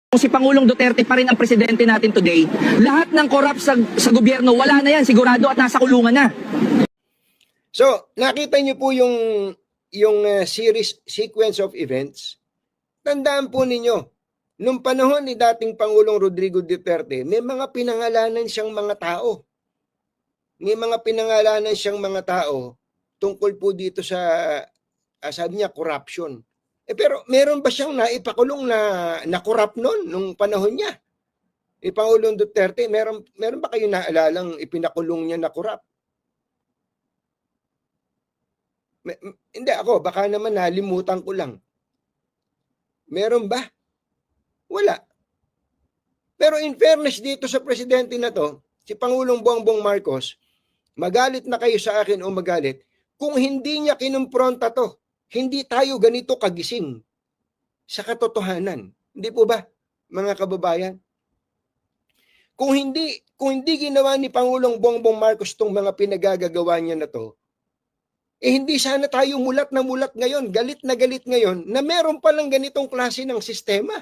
Kung si Pangulong Duterte pa rin ang presidente natin today, lahat ng corrupt sa gobyerno, wala na yan, sigurado, at nasa kulungan na. So, nakita niyo po yung sequence of events. Tandaan po ninyo, nung panahon ni dating Pangulong Rodrigo Duterte, may mga pinangalanan siyang mga tao. May mga pinangalanan siyang mga tao tungkol po dito sa, sabi niya, corruption. Pero meron ba siyang naipakulong na corrupt noon nung panahon niya? Ni Pangulong Duterte, meron ba kayo naalalang ipinakulong niya na corrupt? Hindi ako, baka naman nalimutan ko lang. Meron ba? Wala. Pero in fairness dito sa presidente na to, si Pangulong Bongbong Marcos, magalit na kayo sa akin o magalit, kung hindi niya kinumpronta to, hindi tayo ganito kagising sa katotohanan. Hindi po ba, mga kababayan? Kung hindi ginawa ni Pangulong Bongbong Marcos tong mga pinagagagawa niya na to, hindi sana tayo mulat na mulat ngayon, galit na galit ngayon, na meron palang ganitong klase ng sistema.